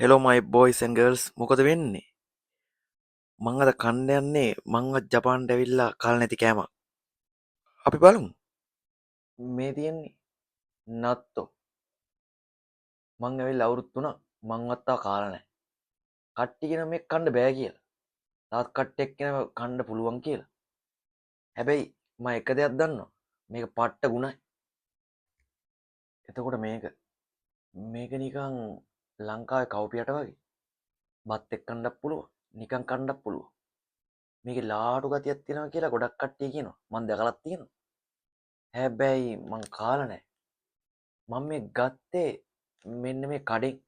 Hello මයි boys and girls මොකද වෙන්නේ? මං අද කන්න යන්නේ මංවත් ජපාන්ට ඇවිල්ලා කාලා නැති කෑමක්. අපි බලමු. මේ තියෙන්නේ නත්තෝ. මං ඇවිල්ලා අවුරුදු 3ක් මංවත් තාම කාලා නැහැ. කට්ටිය කියන මේක කන්න බෑ කියලා. තවත් කට්ටියක් කියන කන්න පුළුවන් කියලා. හැබැයි මම එක දෙයක් දන්නවා. මේක පට්ට ගුණයි. එතකොට මේක නිකන් ලංකාවේ කවුපියට වගේ. බත් එක්ක කන්නත් පුළුවන්. නිකන් කන්නත් පුළුවන්. මේකේ ලාඩු ගතියක් තියෙනවා කියලා ගොඩක් කට්ටිය කියනවා. මං දැකලත් තියෙනවා. හැබැයි මං කාලා නැහැ. මම මේ ගත්තේ මෙන්න මේ කඩෙන්.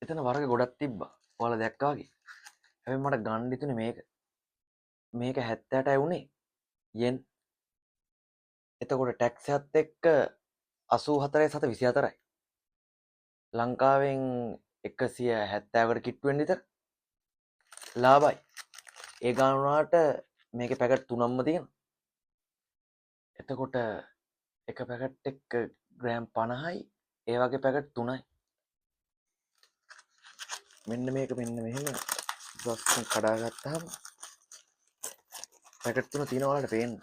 එතන වර්ග ගොඩක් තිබ්බා. ඔයාලා දැක්කා වගේ. හැබැයි මට ගන්න හිතුනේ මේක. මේක 70යි උනේ යෙන්. එතකොට ටැක්ස් එකත් එක්ක 84යි 724යි. ලංකාවෙන් 170කට කිට්ටු වෙන්න විතර ලාභයි. ඒ ගාන වුණාට මේකේ පැකට් 3ක්ම තියෙනවා. එතකොට එක පැකට් එක ග්‍රෑම් 50යි. ඒ වගේ පැකට් 3යි. මෙන්න මේක මෙන්න මෙහෙම බොක්ස් එක කඩා ගත්තාම පැකට් 3 තියෙනවා ඔයාලට පේන්න.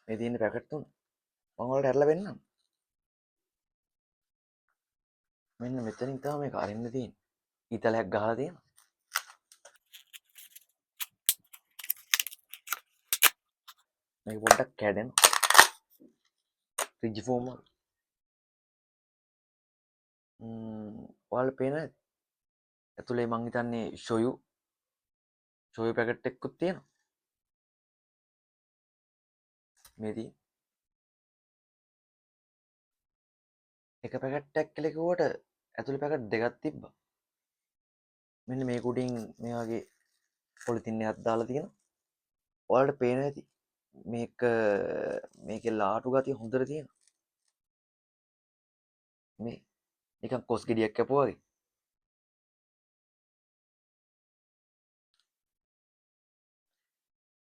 මේ තියෙන පැකට් 3 මම ඔයාලට අරලා පෙන්නන්නම්. මෙන්න මෙතනින් තමයි මේක අරින්න තියෙන්නේ. ඊතලයක් ගහලා තියෙනවා. මේක පොඩ්ඩක් කැඩෙනවා. රිජ් ෆෝම් වල. ඔයාලට පේනවද? ඇතුලේ මං හිතන්නේ ෂොයු පැකට් එකකුත් තියෙනවා. මේ තියෙන එක පැකට් එකක් කියලා කිව්වට ඇතුලේ පැකට් දෙකක් තිබ්බා. මෙන්න මේක උඩින් මේ වගේ පොලිතින් එකක් දාලා තියෙනවා. ඔයාලට පේනවා ඇති. මේකේ ලාටු ගතිය හොඳට තියෙනවා. මේ නිකන් කොස් ගෙඩියක් කැපුවා වගේ.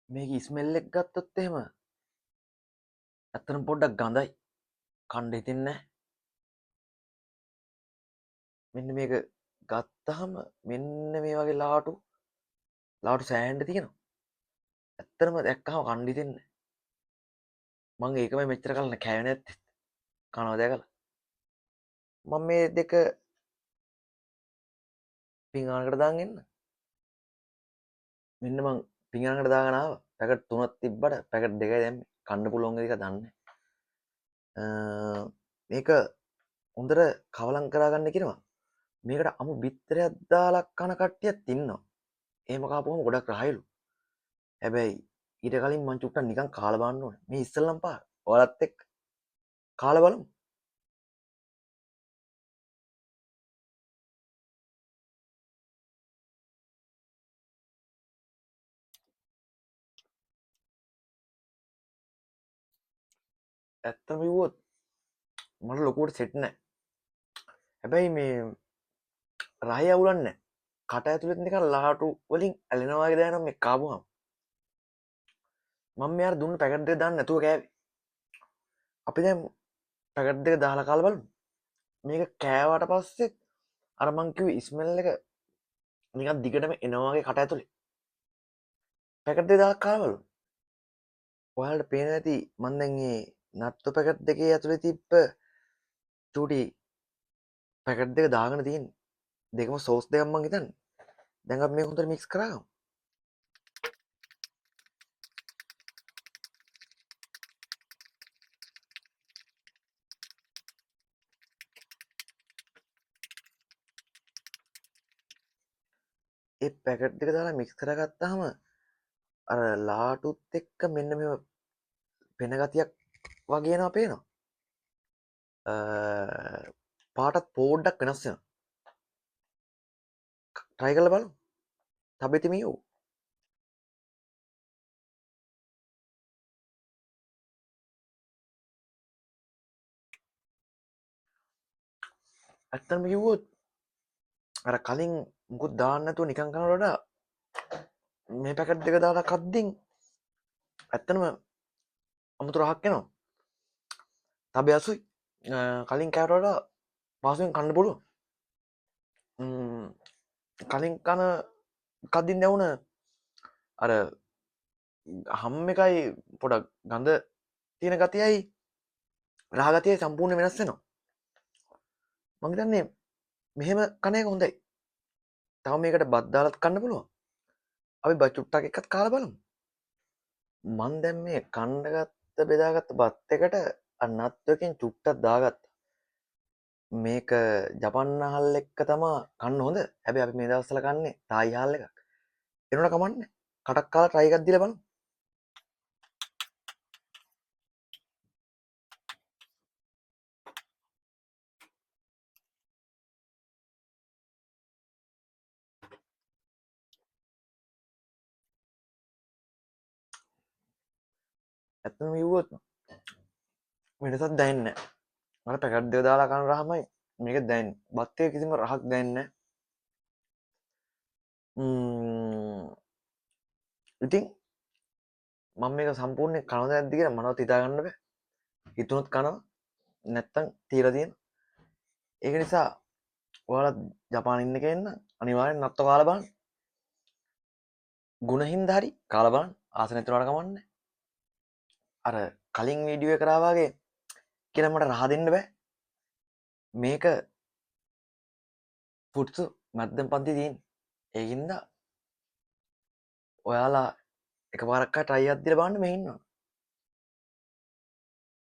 මේකේ ස්මෙල් එක ගත්තොත් එහෙම ඇත්තටම පොඩ්ඩක් ගඳයි. කන්න හිතෙන්නේ නැහැ. මෙන්න මේක ගත්තාම මෙන්න මේ වගේ ලාටු සෑහෙන්න තියෙනවා. ඇත්තටම දැක්කම කන්න හිතෙන්නේ නැහැ. මම ඒකමයි මෙච්චර කල් කෑවේ නැත්තේ. කනවා දැකලා. මම මේ දෙක පිඟානකට දාන් එන්න. මෙන්න මං පිඟානකට දාගෙන ආවා. පැකට් 3ක් තිබ්බට පැකට් 2යි දැම්මේ. කන්න පුළුවන් එක දන්නේ නැහැ. මේක හොඳට කවලම් කරගන්න කියනවා. මේකට අමු බිත්තරයක් දාලා කන කට්ටියත් ඉන්නවා. එහෙම කාපුවම ගොඩක් රහයිලු. හැබැයි ඊට කලින් මං චුට්ටක් නිකන් කාලා බලන්න ඕනේ. මේ ඉස්සෙල්ලම පාර. ඔයාලත් එක්ක කාලා බලමු. ඇත්තම කිව්වොත් මට ලොකුවට සෙට් නැහැ. හැබැයි මේ රහය අවුලන්නේ නැහැ. කට ඇතුළෙත් නිකන් ලාටු වලින් ඇලෙනවා වගේ දැනෙනවා මේ කාපුවම. මම මෙයාට දුන්න පැකට් දෙක දාන්න නැතුව කෑවේ. අපි දැන් පැකට් දෙක දාලා කාලා බලමු. මේක කෑවට පස්සේ අර මං කිව්වේ ස්මෙල් එක නිකන් දිගටම එනවා වගේ කට ඇතුලේ. පැකට් දෙක දාලා කාලා බලමු. ඔයාලට පේනවා ඇති මම දැන් මේ නට්ටු පැකට් දෙකේ ඇතුලේ තිබ්බ චූටි පැකට් දෙක දාගෙන තියෙන්නේ. දෙකම සෝස් දෙකක් මං හිතන්නේ. දැන් අපි මේක හොඳට මික්ස් කරාගමු. ඒ පැකට් දෙක දාලා මික්ස් කරගත්තාම අර ලාටුත් එක්ක මෙන්න මේ පෙන ගතියක් වගේ එනවා පේනවා. පාටත් පොඩ්ඩක් වෙනස් වෙනවා. try කරලා බලමු. තබෙතිමියෝ ඇත්තම කිව්වොත් අර කලින් මුකුත් දාන්න නැතුව නිකන් කරනවට වඩා මේ පැකට් දෙක දාලා කද්දින් ඇත්තනම අමුතු රහක් එනවා. තබේ අසුයි කලින් කෑවට වඩා පහසුවෙන් කන්න පුළුවන්. කලින් කන කද්දින් දැවුන අර හම් එකයි පොඩක් ගඳ තියෙන ගතියයි රාගතියයි සම්පූර්ණ වෙනස් වෙනවා. මං හිතන්නේ මෙහෙම කන එක හොඳයි. තව මේකට බත් දාලත් කන්න පුළුවන්. අපි බත් චුට්ටක් එකත් කාලා බලමු. මං දැන් මේ කණ්ඩගත්ත බෙදාගත්ත බත් එකට නත්වකින් චුට්ටක් දාගත්තා. මේක ජපන් අහල් එක්ක තමා කන්න හොඳ. හැබැයි අපි මේ දවස්වල කන්නේ තායි හාල් එකක්. එනකොට කමන්නේ. කටක් කාලා try එකක් දීලා බලමු. ඇත්තම කිව්වොත් වෙනසක් දැනෙන්නේ නැහැ. මට පැකට් දෙක දාලා කන රහමයි මේක දැනෙන්නේ. බත් එක කිසිම රහක් දැනෙන්නේ නැහැ. ඉතින් මම මේක සම්පූර්ණයෙන් කනවද නැද්ද කියලා මනවත් හිතා ගන්න බෑ. හිතුනොත් කනවා නැත්තම් තියලා තියෙනවා. ඒක නිසා ඔයාලා ජපාන ඉන්න කෙනෙක් නම් අනිවාර්යෙන් නත්ත කාලා බලන්න. ගුණ හින්දා හරි කාලා බලන්න. ආස නැති උනාට කමන්නේ. අර කලින් වීඩියෝ එක කරා වගේ කියලා මට රහ දෙන්න බෑ. මේක පුට්සු මැද්දම් පන්ති තියෙන්නේ. ඒකින්ද ඔයාලා එකපාරක් try එකක් දීලා බලන්න මේ ඉන්නවා.